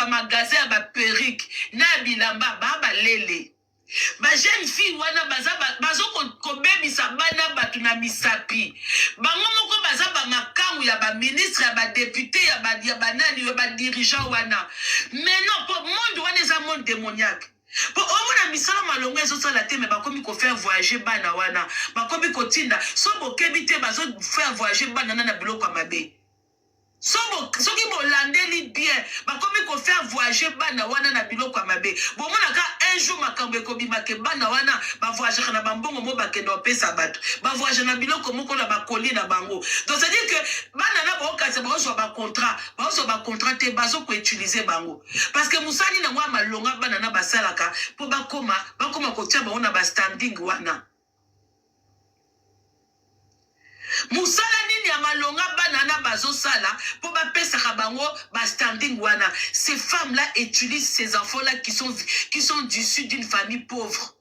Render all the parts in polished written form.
ba magasin ya ba perruque na bilamba ba lele. Ba jeune fille wana bazo kobebisa bana batu na misapi. Bango moko baza ba makangu ya ba ministre ya ba député ya ba nani ya ba dirigeant wana. Mais non, pour monde wana eza monde démoniaque. Pour omona misala malongo ezosala te mais bakomi ko faire voyager bana wana. Bakomi kotinda so bokebi te bazo faire voyager bana na biloko mabe. Soki bolandeli bien bakomi ko faire voyager bana wana na biloko mabe. Bomona ka un jour makambo ekobima ke bana wana ba voyager na bambongo mo bakende opesa bato. Ba voyager na biloko moko na bakoli na bango. Donc ça dit que bana na ba okase ba so ba contrat te bazo ko utiliser bango. Parce que musani na mwa malonga bana na basalaka po bakoma ko tia ba ona ba standing wana. Musala nini ya malonga banana bazo sala pour ba pesa bango ba standing wana. Ces femmes là utilisent ces enfants là qui sont issus d'une famille pauvre.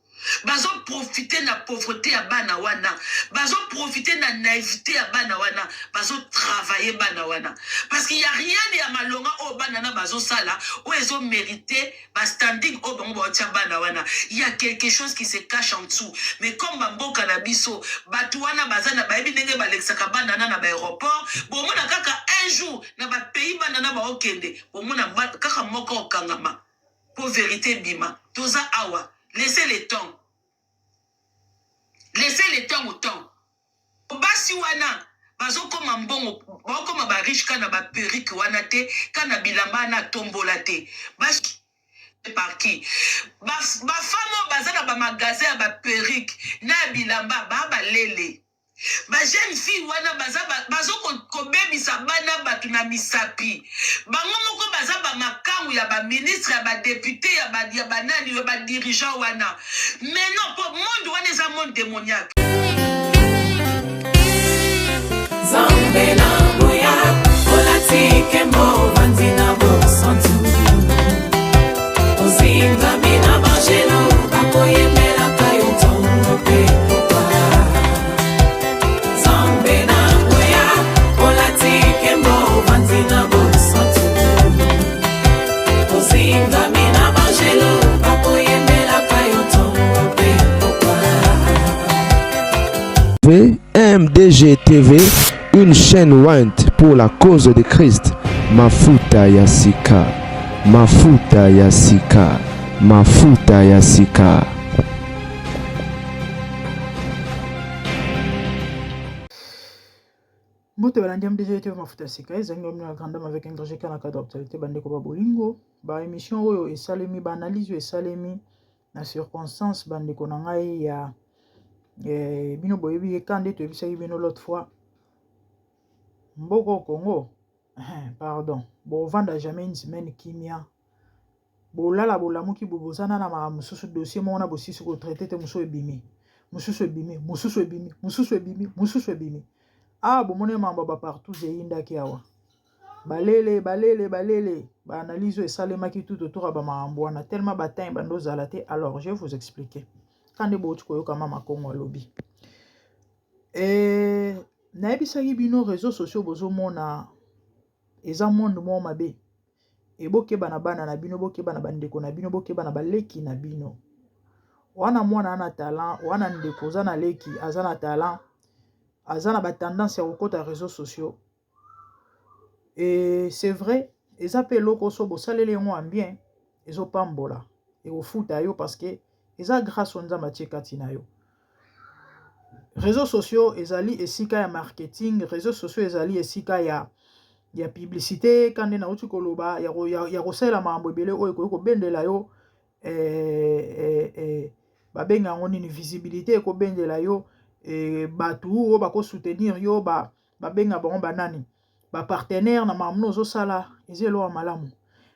Bazo profiter na pauvreté ya bana wana. Bazo profiter na naïveté ya bana wana. Bazo travailler bana wana. Parce qu'il y a rien de ya malonga o banana bazo sala ou ils ont mérité ba standing o bango ba tia bana wana. Il y a quelque chose qui se cache en dessous. Mais comme bamboka na biso, batu wana bazana ba ebi ndenge ba lexaka banana na ba aéroport, bon mona kaka un jour na ba pays banana ba okende. Bon mona kaka moko okangama. Pour vérité bima. Toza awa. Laissez le temps. Laissez le temps au temps. Basi wana, bazo koma mbongo, bazo koma ba riche kana ba perruque wana te, kana bilamba na tombola te. Basi par qui? Ba femme bazana ba magasin ba perruque na bilamba ba lele. Ba jeune fille wana bazo kobebisa bana batu na misapi. Bango moko baza ba makangu ya ba ministre ya ba député ya ba nani ya ba dirigeant wana. Mais non, pour monde wana eza monde démoniaque. Zambe na boya, olatike mo vandina bo santu. Ozinga mina bajelo, bakoye mela kayo tongo pe. MDG TV, une chaîne want pour la cause de Christ. Mafuta ya sika, mafuta ya sika, mafuta ya sika. Moto balandi MDG TV mafuta ya sika ezangi omina grandam avec un grand kana cadre actualité bandeko ba bolingo ba émission oyo esalemi ba analyse esalemi na circonstance bandeko na ngai ya bino boyebi kande to ebisaki bino l'autre fois mboko Congo pardon bo vanda jamais une semaine kimia bolala bolamuki bobozana na mara mususu dossier mona bosisi ko traiter te mususu ebimi ah bomone mamba ba partout zeyinda ki awa balele ba analyse esalemaki tout autour ba maambwana tellement batin bando zalate. Alors je vais vous expliquer quand de botu koyoka mama Congo lobby na ebisaki bino réseaux sociaux bozomona eza monde mo mabe ebokeba na bana na bino bokeba na bandeko na bino bokeba na baleki na bino wana mwana ana talent wana ndeko za na leki azana talent azana ba tendance ya kokota réseaux sociaux et c'est vrai eza pe loko so bosalele yango bien ezopambola et ofuta yo parce que eza grâce onza matiekati na yo. Réseaux sociaux ezali esika ya marketing, réseaux sociaux ezali esika ya publicité kande na uti koloba ya kosala mambo ebele oyo ko bendela yo babenga ngo nini visibilité ko bendela yo batu o bako soutenir yo babenga bango banani ba partenaire na mamuno zo sala ezelo wa malamu.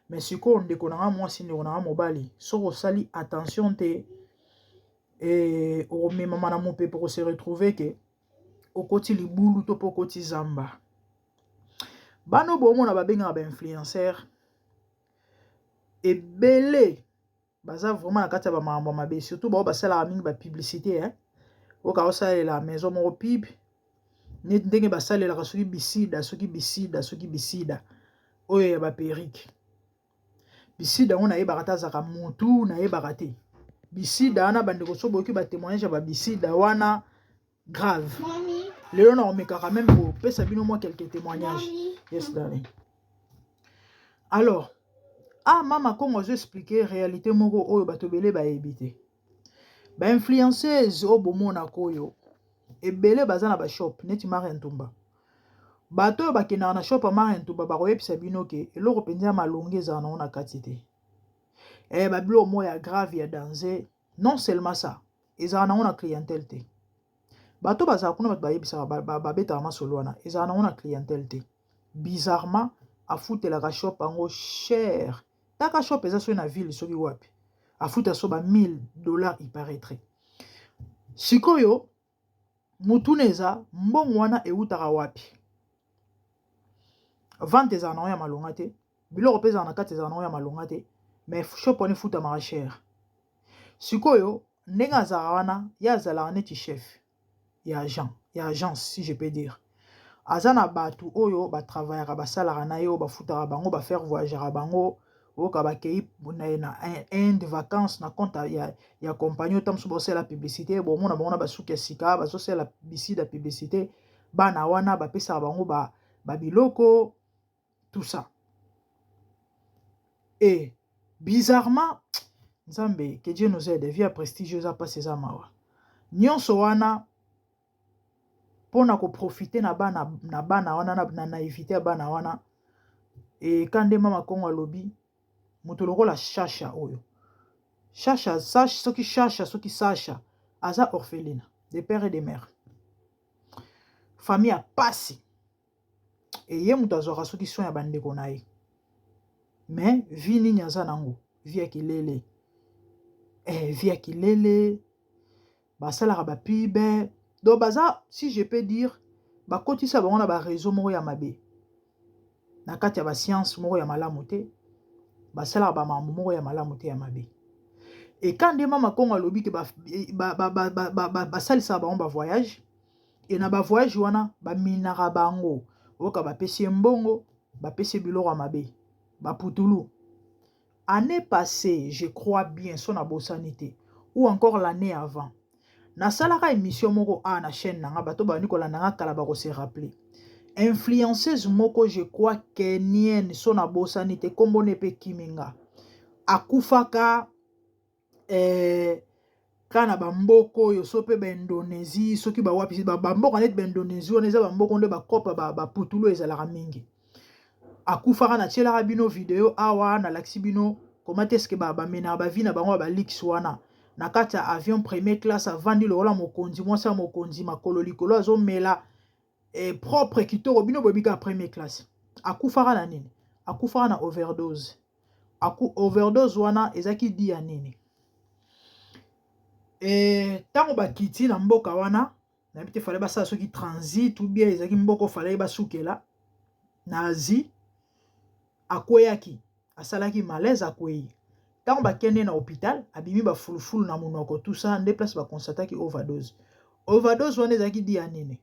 Mais siko ndeko na mwasi ndeko na mobali soko sali attention te et au même moment mon peuple pour se retrouver que au côté libulu to po côté zamba bano bomo na babenga ba influenceur et belé baza vraiment na kata ba mambo mabe surtout ba sala mingi ba publicité hein au ka osala la maison mo pib ni ndenge ba sala la soki bisida oyo ya ba perruque bisida on ayebaka te azaka mutu nayebaka te bisida wana bandeko so boyoki batémoignage ya babisida wana grave lelo na omekaka même kopesa bino mwa quelques témoignages. Yes darling. Alors mama kongo azo expliquer réalité moko oyo bato bele bayebi te. Influenceuse o bomonaka oyo ebele baza na bashop neti Marie Ntumba. Bato oyo bakendaka na shop ya Marie Ntumba bakoyebisa bino ke eloko mpenza ya malongi ezala nango na kati te. Babilo mo ya grave ya danger. Non seulement ça, ezala nango na clientèle te. Bato bazala kuna bato bayebisaka babetaka masolo wana ezala nango na clientèle te. Bizarrement afutelaka shop yango cher. Taka shop eza soki na ville soki wapi afuta so ba $1000 il paraîtrait. Sikoyo mutune eza mbongo wana eutaka wapi? Vente ezala nango ya malonga te. Biloko peza na kati ezala nango ya malonga te. Mais shop wana efutamaka cher. Sikoyo ndenge azala wana ya azalaka neti chef ya agence si je peux dire. Aza na batu oyo batravaillaka basalaka na yo bafutaka bango bafaire voyagera bango oka bakei na Inde vacances na compte ya compagnie otamso bosala publicité bomona bango na basuki ya sika bazosala bisida publicité bana wana bapesaka bango babiloko tout ça. Et bizarrement Nzambe que Dieu nous aide via prestigieuse a passé za mawa nyonso wana pona ko profiter na bana wana na naivité ya bana wana. Et quand mama kongo alobi moto lokola Chacha oyo Chacha soki Sacha aza orpheline de père et de mère famille a passé et ye moto azwaka soki soin ya bandeko na ye mais vi nini aza nango vi ya kilele basalaka bapibe donc baza si je peux dire bakotisa bango na bareseau moko ya mabe na kati ya bascience moko ya malamu te basalaka bamambo moko ya malamu te ya mabe. Et quand mama kongo alobi ke basalisaka bango bavoyage et na bavoyage wana baminaka bango oka bapesi mbongo bapesi biloko ya mabe baputulu. Année passée je crois bien son abosani te ou encore l'année avant nasalaka émission moko na chaîne nanga bato ba nikola nanga kala ba ko se rappeler influenceuse moko je crois kenienne son abosani te kombo nepe Kiminga akufaka kana bamboko yo sope ba Indonésie soki ba wapi bamboko net ba Indonésie on eza bamboko nde ba kopa ba putulu ezalaka mingi akufaka na tielaka bino video awa na laksi bino comment est-ce que ba mena ba vina bango ba lix wana na kati ya avion première classe avandi lokola mokonzi mwasa mokonzi makolo likolo azomela propre kitoko bino bobika première classe. Akufaka na nini? Akufaka na overdose. Overdose wana ezaki di ya nini? Tango bakiti na mboka wana na bite fale basala soki transit ou bien ezaki mboko fale basukela na Asie akweyaki asalaki malaise akwei. Tango bakende na hôpital abimi ba fulufulu na munoko tout ça nde place ba constataki overdose. Overdose wana ezaki di ya nini?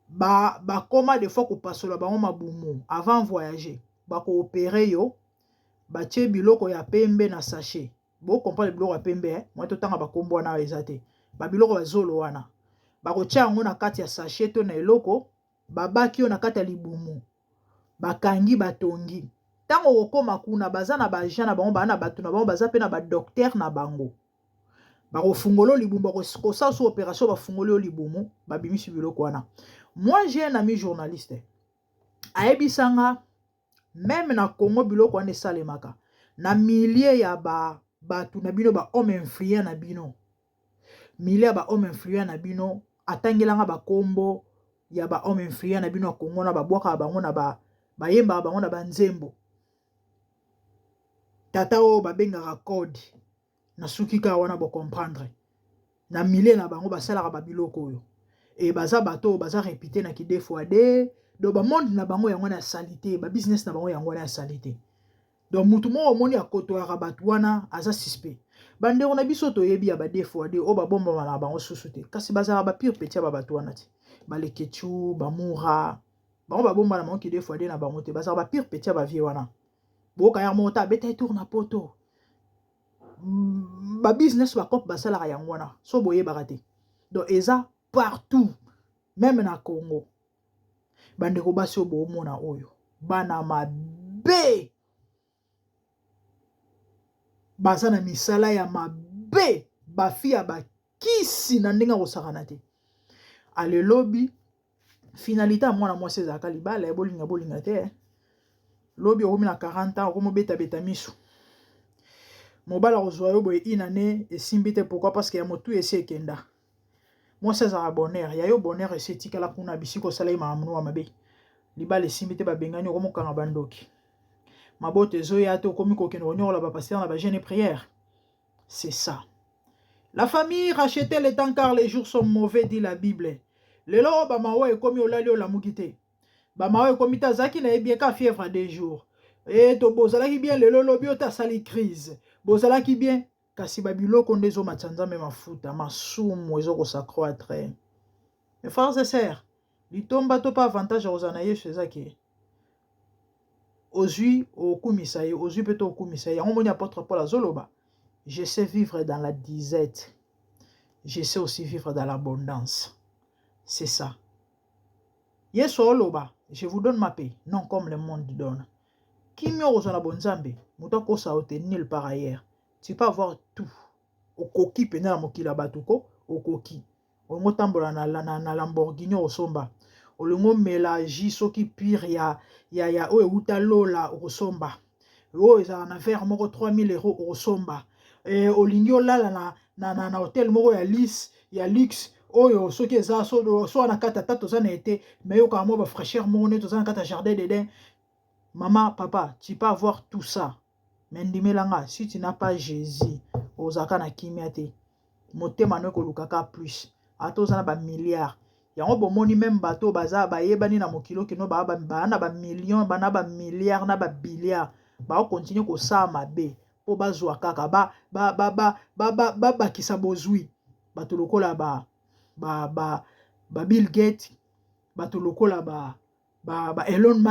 Ba koma des fois ko pasola bango mabumu avant voyager ba ko opérer yo ba tie biloko ya pembe na sachet bo comprendre biloko ya pembe moi to tanga ba kombo wana ezate ba biloko ya zolo wana ba ko tia ngo na kati ya sachet to na eloko babaki yo na kati ya libumu bakangi batongi tango okoma kuna baza na ba agent na bango bana bato na bango baza pe na ba docteur na bango ba ko fungolo libumu ba ko sa so opération ba fungolo libumu ba bimisi biloko wana. Moi j'ai un ami journaliste aebisanga même na Congo biloko wana esalemaka na milliers ya batu na bino ba homme influent na bino milliers ya ba homme influent na bino atangelanga ba kombo ya ba homme influent na bino ya Congo na babwaka bango na bayemba bango na banzembo tata o babengaka code na sukika wana bo comprendre na milliers na bango basalaka ba biloko oyo et baza bato baza répété na ki deux fois deux do ba monde na bango yango na salité ba business na bango yango na salité donc mutu mo omoni akoto ya bato wana aza suspect bandeko na biso to yebi ya ba deux fois deux o ba bomba na bango susute kasi baza ba pire petit ba bato wana ti ba lekechu ba mura bango ba bomba na bango ki deux fois deux na bango te baza ba pire petit ba vie wana boka ya mota beta tour na poto ba business ba kop basala ya ngwana so boye barate donc eza partout même na Congo bande ko basi obo mona oyo bana mabe bazana misala ya mabe bafi ya bakisi na ndenga kosakana te ale lobi finalité à mwana mwasi ezalaka libala ya bolinga te lobi okomi na 40 ans okomi beta miso mobala kozwa yo boye inane esimbi te pourquoi parce que ya motu esi ekenda mwasi ezalaka bonheur ya yo bonheur esi etikala kuna bisi kosala ye makamunu wa mabe libala esimbi te babengani okomokanga bandoki mabote ezoya te okomi kokende konyokola bapaster na bagene et prière. C'est ça. La famille rachetait les temps car les jours sont mauvais, dit la Bible. Le lo bamawa ekomi olali olamuki te. Bamawa ekomi ta zaki na bien ka fièvre des jours. Et to bozalaki bien le lo lobi ota sali crise. Bozalaki bien kasi babiloko ndezo matsanza me mafuta masumu ezoko s'accroître. Mes frères et sœurs, litomba to pas avantage ozana yesu ezaki. Ozui okumisaye, ozui peto okumisaye. On moni apôtre Paul azoloba. Je sais vivre dans la disette. Je sais aussi vivre dans l'abondance. C'est ça. Yesu oloba, je vous donne ma paix, non comme le monde donne. Qui m'a rejoint la bonne zambe, mouta ko sa ote nulle part ailleurs. Tu peux avoir tout. Okoki pena mokila batuko, okoki. Ongo tambola na Lamborghini osomba. Olongo mélange soki pire ya o euta lola osomba. O eza na verre moko 3000 € osomba. Olingi olala na hotel moko ya luxe oyo soki eza so na kata tato za na été mais yo ka mo ba fraîcheur moko ne to za na kata jardin dedans. Maman, papa, tu peux avoir tout ça. Mais ndimelanga, si tu n'as pas Jésus, ozaka na kimia te. Motema no ko lukaka plus. Ato za na ba milliards. Yango bomoni même bato baza ba yebani na mokilo kino ba na ba millions, ba na ba milliards na ba billiards. Ba continue ko sa mabe. Po bazwa kaka ba kisa bozui. Bato lokola ba Bill Gates, bato lokola ba Elon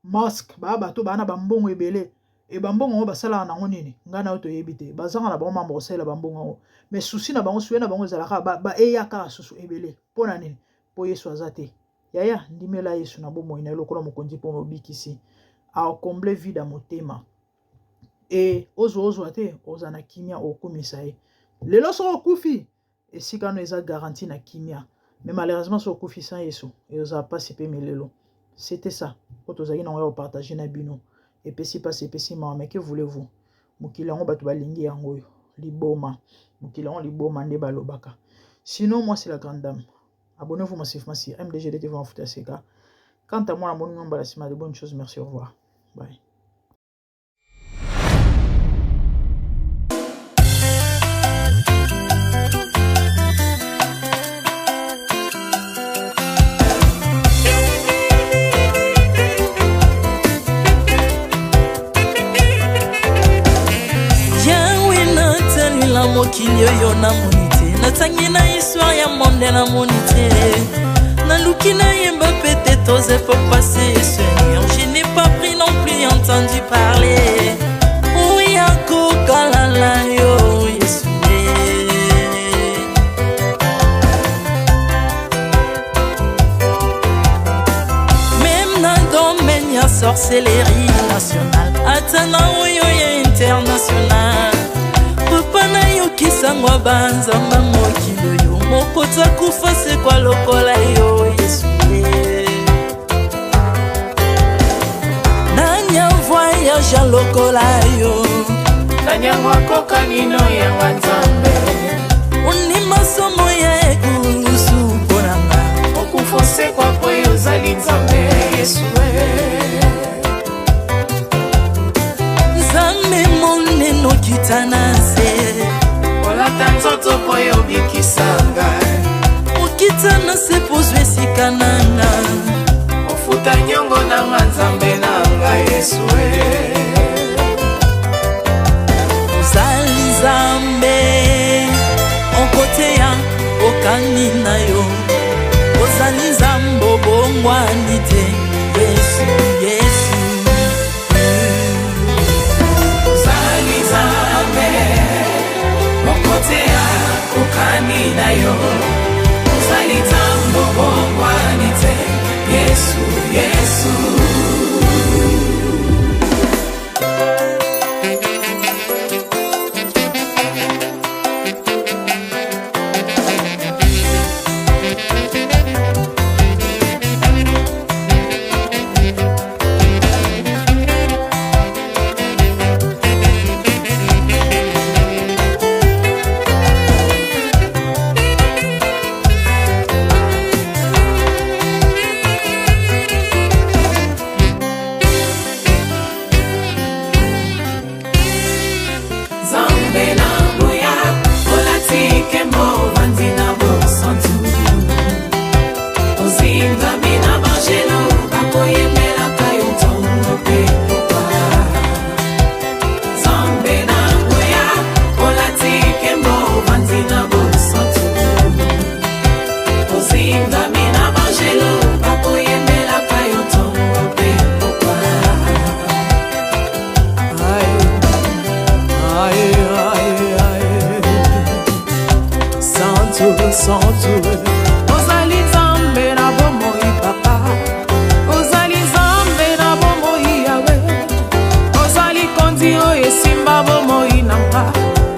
Musk, bato bana bambongo ebele e bambongo ngo basala na ngonini ngana oto yebite bazanga na bango mambo sala bambongo mais souci na bango suena bango zalaka ba eyaka susu ebele pona nini po Yesu azate yaya ndimela Yesu na bomo ina lokola mokonzi po mobikisi a combler vide à motema et ozo ate ozana kimia okumisa ye lelo so okufi et si quand eza garantie na kimia mais malheureusement so okufi sans Yesu et oza pas sipe melelo. C'était ça. Quand vous avez partagé na bino et puis si pas c'est pessimement mais que voulez-vous? Mukilango batu balingi yango liboma. Mukilango liboma nde balobaka. Sinon moi c'est la grande dame. Abonnez-vous massivement sur MDG TV en foot Seka. Quant à moi, abonnez-vous à la semaine de bonnes choses. Merci, au revoir. Bye. Mokili oyo na monite natangi na histoire ya monde na monite naluki na yemba pete toze pour passer Seigneur je n'ai pas pris non plus entendu parler oui akokalala yo Yesu même na domaine ya sorcellerie nationale atana oyo ya international Pana yo kisangwa banzamba mokilo yo mokota kufa se kwa lokola yo Yesu Nanya voyage lokola yo Nanya wakoka nino ya wanzambe Uni masomo ya ekusu ponanga Okufose kwa poyo zali nzambe Yesu Nzambe moneno kitanase Tanzoto poyo bikisanga Okitana se pozwe sikananga Ofuta nyongo na manzambe nanga Yesu Ozali Nzambe Onkoteya okani na yo Ozali Nzambe bongwani te Yesu Yesu na yo ozali nzambe obongwani te Yesu Yesu ozali nzambe na bomoi papa ozali nzambe na bomoi yawe ozali konzi oyo esimba bomoi na nga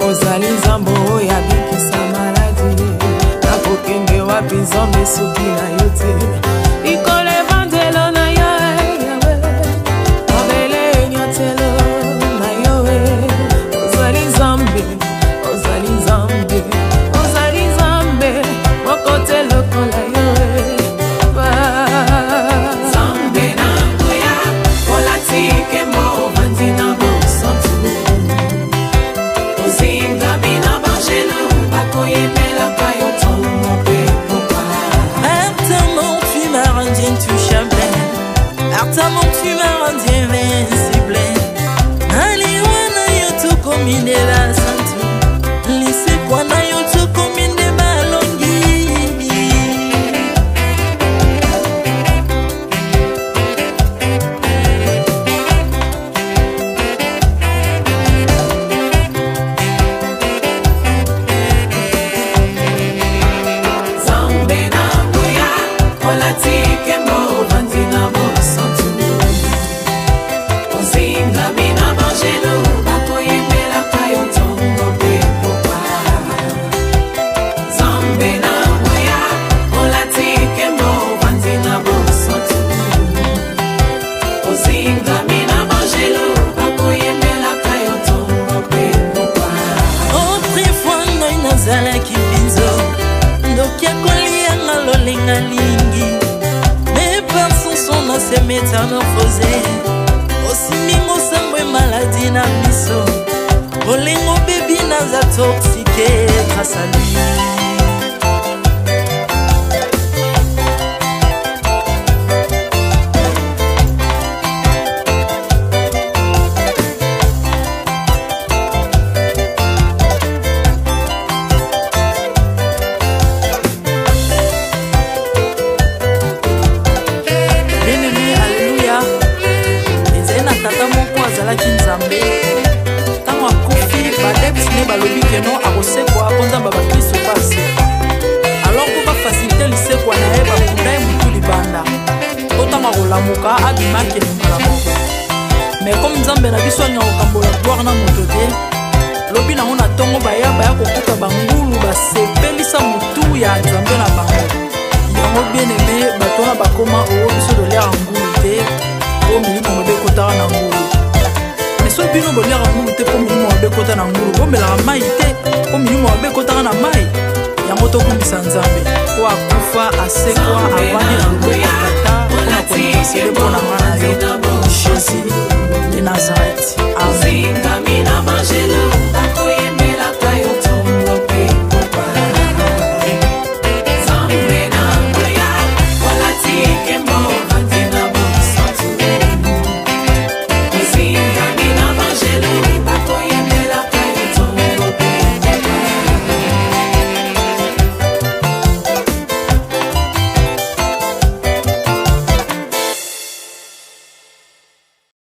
ozali nzambe oyo abikisa maladi nakokende wapi nzambe soki na yo te ikolo evangelo na yo yawe mabele enyatelo na yo ozali nzambe ozali nzambe kote lokola yo Zambe na ngoya olatike mo vandina mo santu ozinga bina bangelo bakoyemela kayo tomo pe popa Ardemment tu m'as rendu intouchable Ardemment tu m'as rendu invincible Aliwana yo tu komine la santu Lise kwa na yo tu komine balongi se métamorphosé Osimingo sambwe maladie na miso Olengo baby naza toxiqué grâce à lui balobi keno akosekwa konzamba bakristo pasi alors ko bafacilite lisekwa na ye bakunda ye mutu libanda otanga kolamuka abimaki mbala moko mais comme nzambe na biso alinga kokambola gloire na moto te lobi nango na ntongo baya kokuta bangulu basepelisa mutu ya nzambe na bango yango bien aimé bato wana bakoma oyo biso dolera ngulu te oyo milimo mobe ekotaka na ngulu so bino boliaka ngulu te po milimo mabe ekota na ngulu bomelaka mai te po milimo mabe ekotaka na mai yango tokumisa nzambe po akufa asekwa avandi na loboko ya tata mpona konikasele mpo na nga na yo Jésus